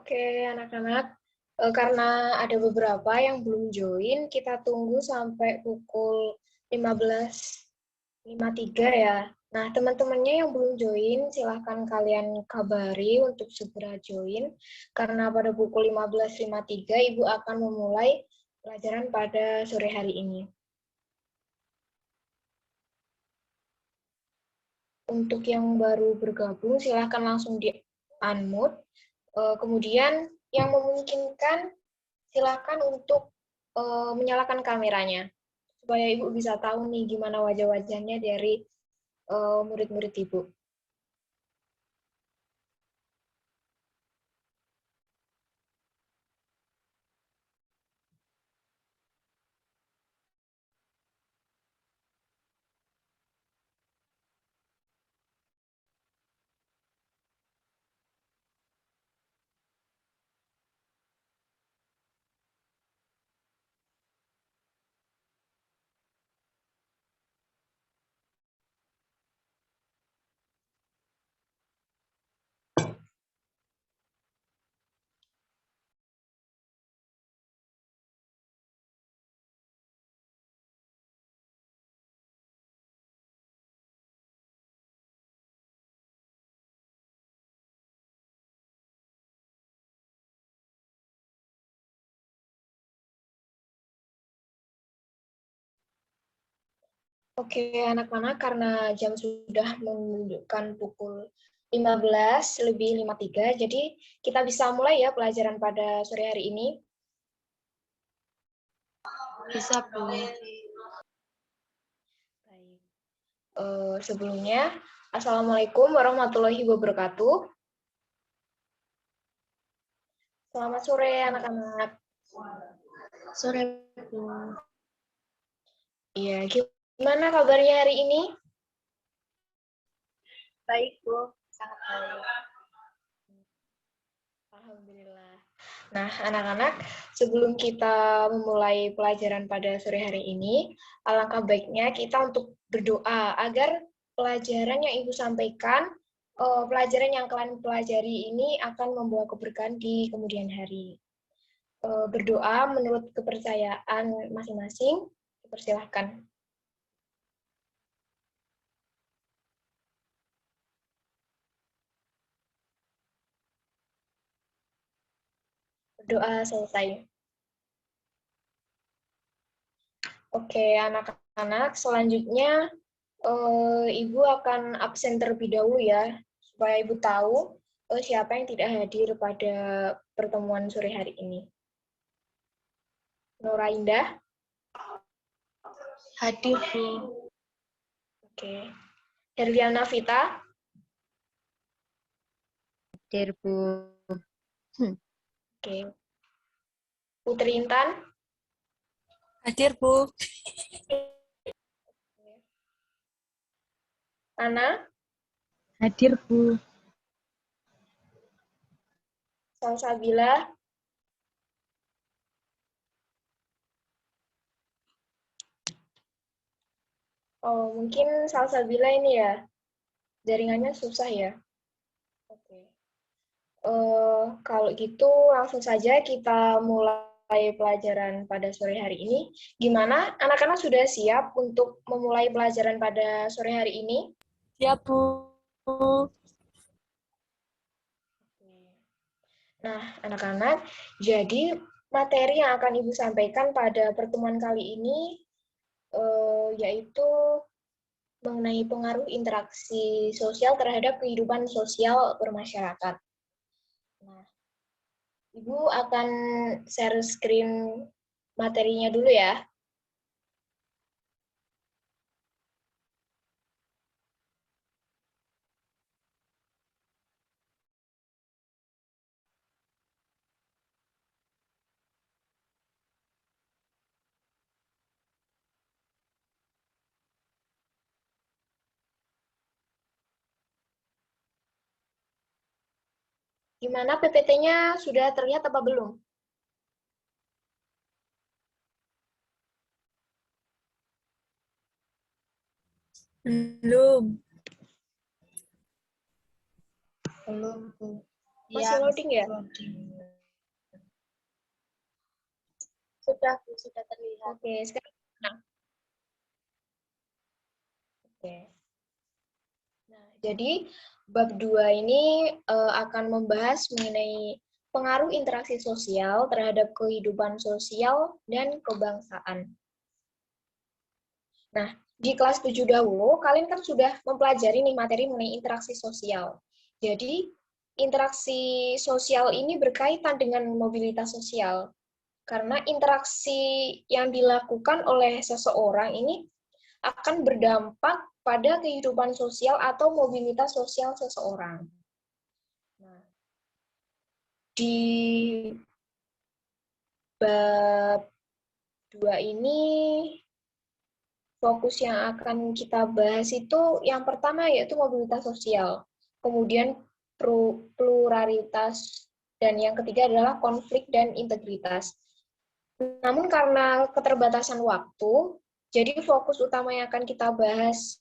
Oke, anak-anak, karena ada beberapa yang belum join, kita tunggu sampai pukul 15.53 ya. Nah, teman-temannya yang belum join, silahkan kalian kabari untuk segera join, karena pada pukul 15.53 Ibu akan memulai pelajaran pada sore hari ini. Untuk yang baru bergabung, silahkan langsung di-unmute. Kemudian yang memungkinkan, silakan untuk menyalakan kameranya, supaya Ibu bisa tahu nih gimana wajah-wajahnya dari murid-murid Ibu. Oke, anak-anak, karena jam sudah menunjukkan pukul 15:53, jadi kita bisa mulai ya pelajaran pada sore hari ini. Bisa, Bu. Baik. Sebelumnya, Assalamualaikum warahmatullahi wabarakatuh. Selamat sore, anak-anak. Sore, Bu. Iya, gimana kabarnya hari ini? Baik, Bu. Sangat baik. Alhamdulillah. Nah, anak-anak, sebelum kita memulai pelajaran pada sore hari ini, alangkah baiknya kita untuk berdoa agar pelajaran yang Ibu sampaikan, pelajaran yang kalian pelajari ini akan membawa keberkahan di kemudian hari. Berdoa menurut kepercayaan masing-masing, dipersilahkan. Berdoa selesai. Oke, anak-anak, selanjutnya Ibu akan absen terlebih dahulu ya, supaya Ibu tahu siapa yang tidak hadir pada pertemuan sore hari ini. Nora Indah? Hadir, Bu. Oke. Herliana Vita? Hadir, Bu. Oke. Putri Intan? Hadir, Bu. Ana? Hadir, Bu. Salsabila? Oh, mungkin Salsabila ini ya, jaringannya susah ya. Oke. Kalau gitu langsung saja kita mulai pelajaran pada sore hari ini. Gimana? Anak-anak sudah siap untuk memulai pelajaran pada sore hari ini? Siap, Bu. Nah, anak-anak, jadi materi yang akan Ibu sampaikan pada pertemuan kali ini yaitu mengenai pengaruh interaksi sosial terhadap kehidupan sosial bermasyarakat. Nah, Ibu akan share screen materinya dulu ya. Gimana PPT-nya sudah terlihat apa belum? Belum. Belum, Bu. Masih loading ya? Loading. Sudah terlihat. Oke, sekarang. Nah. Oke. Nah, jadi bab 2 ini akan membahas mengenai pengaruh interaksi sosial terhadap kehidupan sosial dan kebangsaan. Nah, di kelas 7 dahulu, kalian kan sudah mempelajari nih materi mengenai interaksi sosial. Jadi, interaksi sosial ini berkaitan dengan mobilitas sosial. Karena interaksi yang dilakukan oleh seseorang ini akan berdampak pada kehidupan sosial atau mobilitas sosial seseorang. Nah, di bab 2 ini, fokus yang akan kita bahas itu yang pertama yaitu mobilitas sosial, kemudian pluralitas, dan yang ketiga adalah konflik dan integritas. Namun karena keterbatasan waktu, jadi fokus utama yang akan kita bahas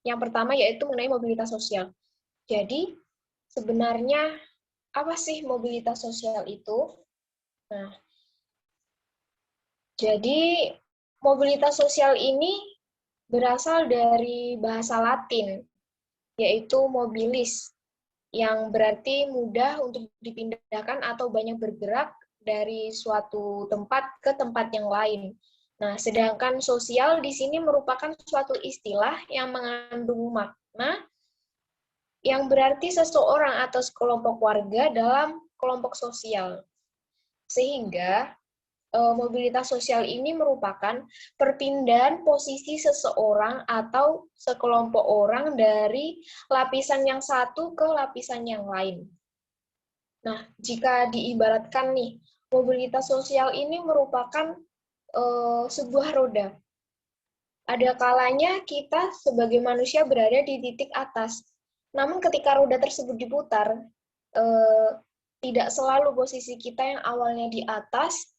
yang pertama yaitu mengenai mobilitas sosial. Jadi sebenarnya apa sih mobilitas sosial itu? Nah, jadi mobilitas sosial ini berasal dari bahasa Latin, yaitu mobilis, yang berarti mudah untuk dipindahkan atau banyak bergerak dari suatu tempat ke tempat yang lain. Nah, sedangkan sosial di sini merupakan suatu istilah yang mengandung makna yang berarti seseorang atau sekelompok warga dalam kelompok sosial. Sehingga mobilitas sosial ini merupakan perpindahan posisi seseorang atau sekelompok orang dari lapisan yang satu ke lapisan yang lain. Nah, jika diibaratkan nih, mobilitas sosial ini merupakan sebuah roda. Ada kalanya kita sebagai manusia berada di titik atas. Namun ketika roda tersebut diputar, tidak selalu posisi kita yang awalnya di atas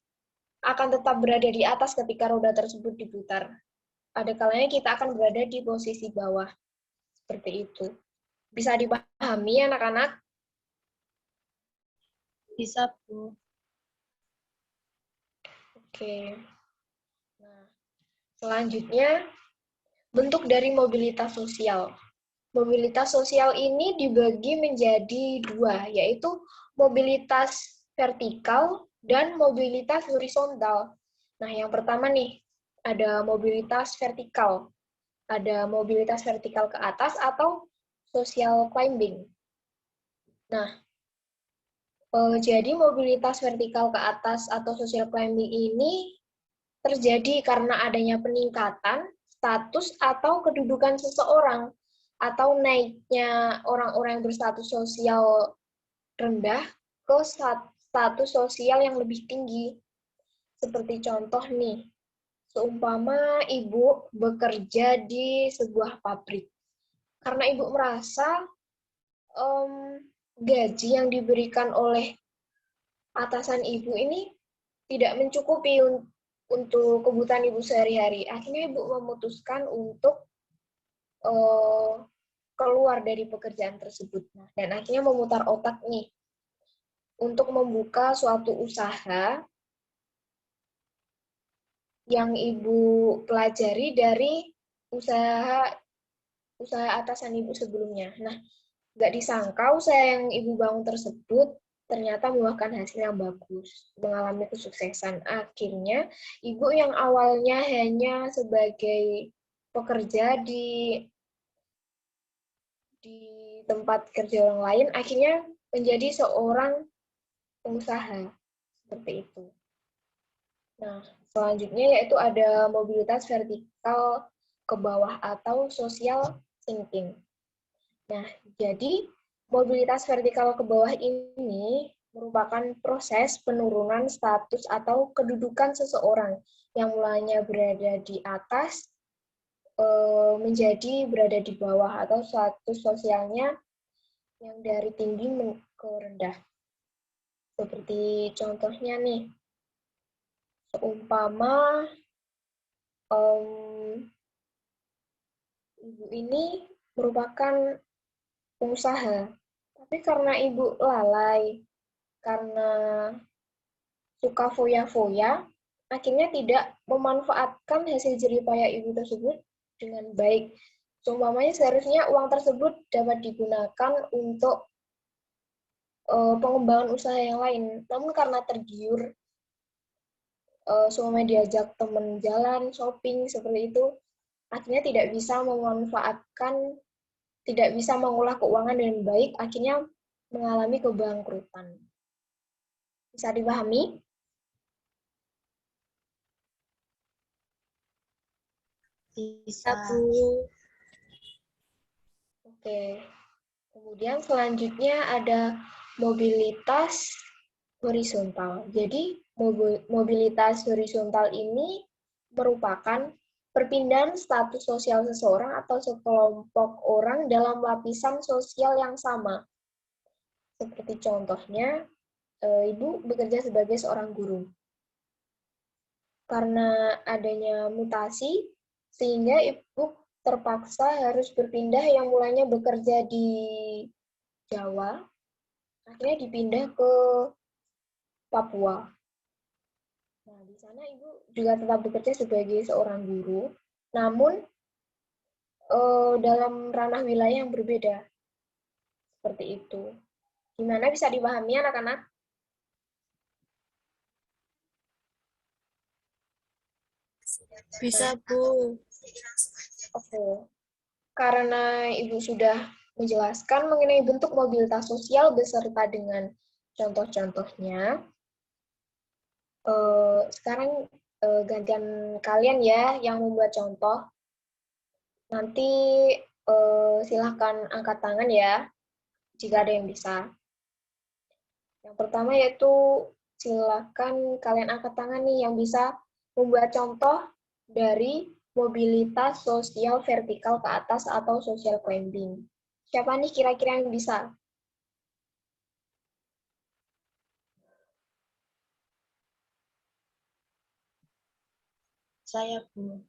akan tetap berada di atas ketika roda tersebut diputar. Ada kalanya kita akan berada di posisi bawah. Seperti itu. Bisa dipahami, anak-anak? Bisa, Bu. Oke. Nah, selanjutnya, bentuk dari mobilitas sosial. Mobilitas sosial ini dibagi menjadi dua, yaitu mobilitas vertikal dan mobilitas horizontal. Nah, yang pertama nih, ada mobilitas vertikal. Ada mobilitas vertikal ke atas atau social climbing. Nah, jadi mobilitas vertikal ke atas atau social climbing ini terjadi karena adanya peningkatan status atau kedudukan seseorang atau naiknya orang-orang yang berstatus sosial rendah ke status sosial yang lebih tinggi. Seperti contoh nih, seumpama ibu bekerja di sebuah pabrik. Karena ibu merasa gaji yang diberikan oleh atasan ibu ini tidak mencukupi untuk kebutuhan ibu sehari-hari. Akhirnya ibu memutuskan untuk keluar dari pekerjaan tersebut. Dan akhirnya memutar otak nih untuk membuka suatu usaha yang ibu pelajari dari usaha atasan ibu sebelumnya. Nah, nggak disangka usaha yang ibu bangun tersebut ternyata membuahkan hasil yang bagus, mengalami kesuksesan. Akhirnya, ibu yang awalnya hanya sebagai pekerja di tempat kerja orang lain, akhirnya menjadi seorang pengusaha. Seperti itu. Nah, selanjutnya yaitu ada mobilitas vertikal ke bawah atau social sinking. Nah, jadi mobilitas vertikal ke bawah ini merupakan proses penurunan status atau kedudukan seseorang yang mulanya berada di atas menjadi berada di bawah atau status sosialnya yang dari tinggi ke rendah. Seperti contohnya nih, seumpama ibu ini merupakan pengusaha, Tapi karena Ibu lalai, karena suka foya-foya, akhirnya tidak memanfaatkan hasil jerih payah Ibu tersebut dengan baik. Seumpamanya seharusnya uang tersebut dapat digunakan untuk pengembangan usaha yang lain. Namun karena tergiur, seumpamanya diajak teman jalan, shopping, seperti itu, akhirnya tidak bisa memanfaatkan, tidak bisa mengolah keuangan dengan baik, akhirnya mengalami kebangkrutan. Bisa dipahami? Bisa, Bu. Oke. Kemudian selanjutnya ada mobilitas horizontal. Jadi mobilitas horizontal ini merupakan perpindahan status sosial seseorang atau sekelompok orang dalam lapisan sosial yang sama. Seperti contohnya, Ibu bekerja sebagai seorang guru. Karena adanya mutasi, sehingga Ibu terpaksa harus berpindah yang mulanya bekerja di Jawa, akhirnya dipindah ke Papua. Nah, di sana Ibu juga tetap bekerja sebagai seorang guru, namun dalam ranah wilayah yang berbeda. Seperti itu. Gimana, bisa dipahami anak-anak? Bisa, Nah, Bu. oke. Karena Ibu sudah menjelaskan mengenai bentuk mobilitas sosial beserta dengan contoh-contohnya, sekarang gantian kalian ya yang membuat contoh. Nanti silahkan angkat tangan ya, jika ada yang bisa. Yang pertama yaitu silakan kalian angkat tangan nih yang bisa membuat contoh dari mobilitas sosial vertikal ke atas atau social climbing. Siapa nih kira-kira yang bisa? Saya, Bu.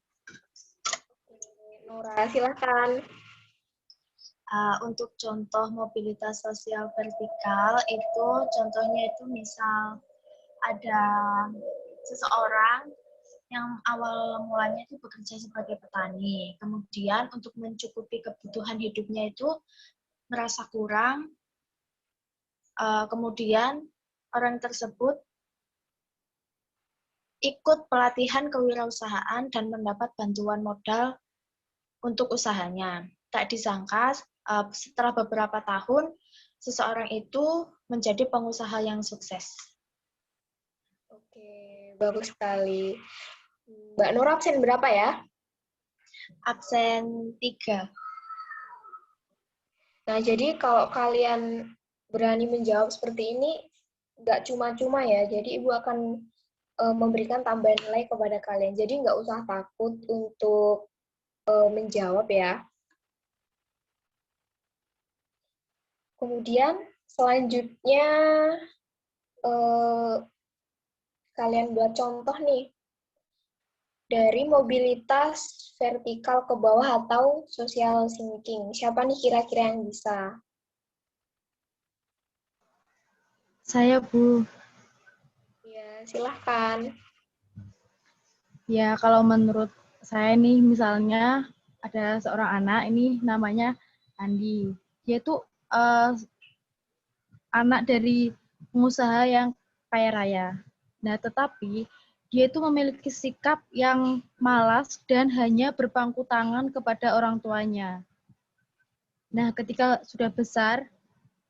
Nora, silakan. Untuk contoh mobilitas sosial vertikal itu contohnya itu misal ada seseorang yang awal mulanya itu bekerja sebagai petani. Kemudian untuk mencukupi kebutuhan hidupnya itu merasa kurang. Kemudian orang tersebut ikut pelatihan kewirausahaan dan mendapat bantuan modal untuk usahanya. Tak disangka setelah beberapa tahun seseorang itu menjadi pengusaha yang sukses. Oke, bagus sekali. Mbak Nora absen berapa ya? Absen 3. Nah, jadi kalau kalian berani menjawab seperti ini, nggak cuma-cuma ya. Jadi Ibu akan memberikan tambahan nilai kepada kalian. Jadi nggak usah takut untuk menjawab ya. Kemudian selanjutnya kalian buat contoh nih dari mobilitas vertikal ke bawah atau social thinking. Siapa nih kira-kira yang bisa? Saya, Bu. Ya, silahkan. Ya, kalau menurut saya nih, misalnya ada seorang anak, ini namanya Andi. Dia tuh anak dari pengusaha yang kaya raya. Nah, tetapi dia itu memiliki sikap yang malas dan hanya berpangku tangan kepada orang tuanya. Nah, ketika sudah besar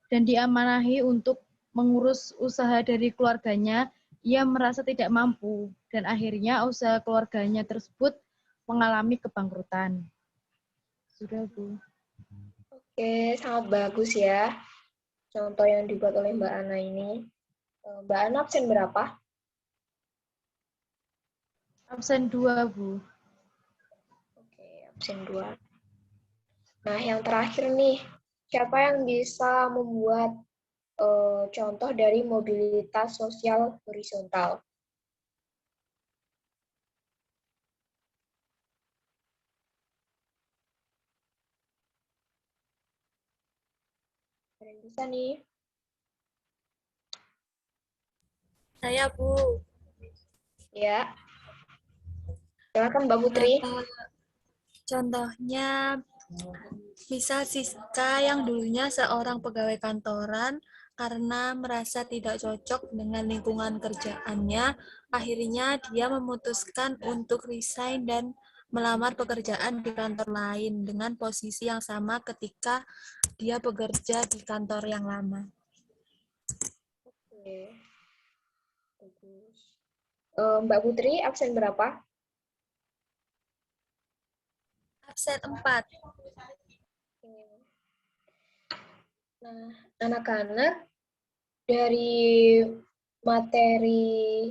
dan diamanahi untuk mengurus usaha dari keluarganya, ia merasa tidak mampu dan akhirnya usaha keluarganya tersebut mengalami kebangkrutan. Sudah, Bu. Oke, sangat bagus ya. Contoh yang dibuat oleh Mbak Ana ini. Mbak Ana absen berapa? Absen 2, Bu. Oke, absen 2. Nah, yang terakhir nih, siapa yang bisa membuat contoh dari mobilitas sosial horizontal? Ada yang bisa nih? Saya, Bu. Ya, silakan Mbak Putri. Contohnya, misal Siska yang dulunya seorang pegawai kantoran karena merasa tidak cocok dengan lingkungan kerjaannya, akhirnya dia memutuskan untuk resign dan melamar pekerjaan di kantor lain dengan posisi yang sama ketika dia bekerja di kantor yang lama. Oke, bagus. Mbak Putri, absen berapa? Absen 4. Nah, anak-anak dari materi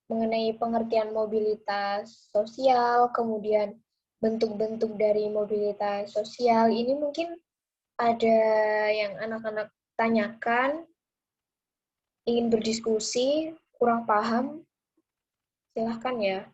mengenai pengertian mobilitas sosial, kemudian bentuk-bentuk dari mobilitas sosial, ini mungkin ada yang anak-anak tanyakan, ingin berdiskusi, kurang paham, silahkan ya.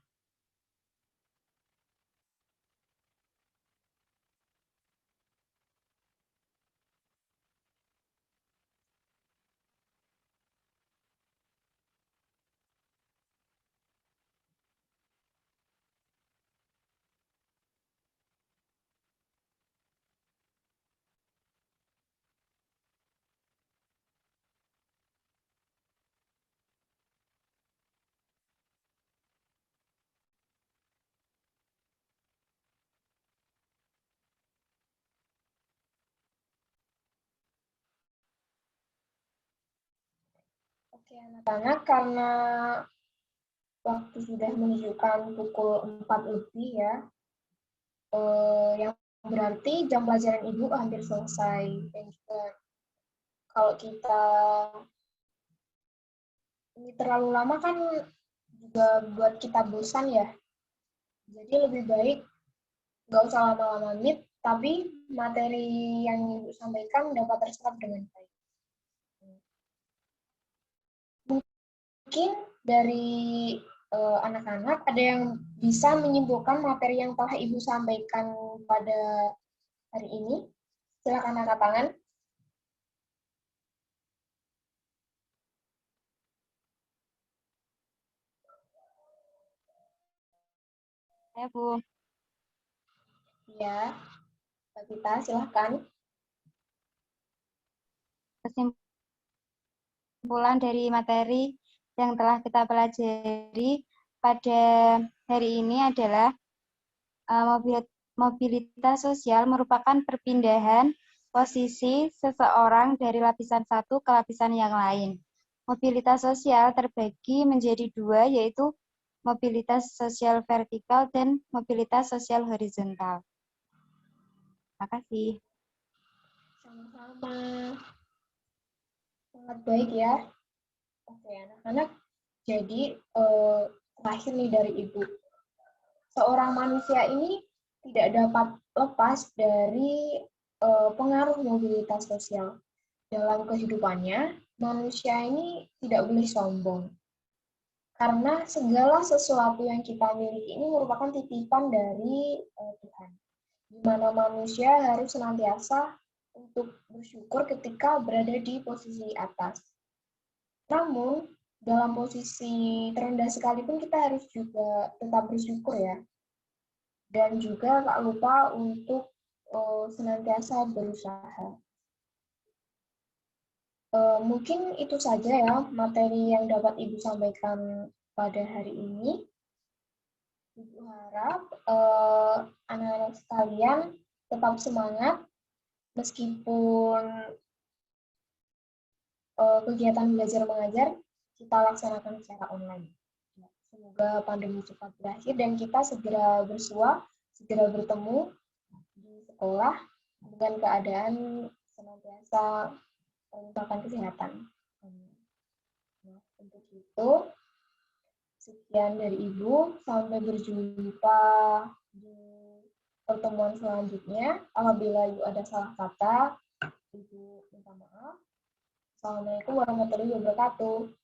Oke, anak-anak, karena waktu sudah menunjukkan pukul 4 lebih ya, yang berarti jam pelajaran Ibu hampir selesai. Dan juga kalau kita ini terlalu lama kan juga buat kita bosan ya. Jadi lebih baik nggak usah lama-lama meet, tapi materi yang Ibu sampaikan dapat terserap dengan baik. Mungkin dari anak-anak ada yang bisa menyimpulkan materi yang telah Ibu sampaikan pada hari ini. Silakan angkat tangan. Ya, Bu. Ya, Mbak Gita, silakan. Kesimpulan dari materi yang telah kita pelajari pada hari ini adalah mobilitas sosial merupakan perpindahan posisi seseorang dari lapisan satu ke lapisan yang lain. Mobilitas sosial terbagi menjadi dua, yaitu mobilitas sosial vertikal dan mobilitas sosial horizontal. Terima kasih. Sama-sama. Sangat baik ya. Oke, anak-anak. Jadi, terakhir nih dari Ibu. Seorang manusia ini tidak dapat lepas dari pengaruh mobilitas sosial. Dalam kehidupannya, manusia ini tidak boleh sombong. Karena segala sesuatu yang kita miliki ini merupakan titipan dari Tuhan. Di mana manusia harus senantiasa untuk bersyukur ketika berada di posisi atas. Namun, dalam posisi terendah sekalipun kita harus juga tetap bersyukur ya. Dan juga tak lupa untuk senantiasa berusaha. Mungkin itu saja ya materi yang dapat Ibu sampaikan pada hari ini. Ibu harap anak-anak sekalian tetap semangat meskipun kegiatan belajar mengajar kita laksanakan secara online. Semoga pandemi cepat berakhir dan kita segera bersua, segera bertemu di sekolah dengan keadaan senantiasa mengutamakan kesehatan. Nah, untuk itu, sekian dari Ibu. Sampai berjumpa di pertemuan selanjutnya. Apabila Ibu ada salah kata, Ibu minta maaf. Assalamualaikum warahmatullahi wabarakatuh.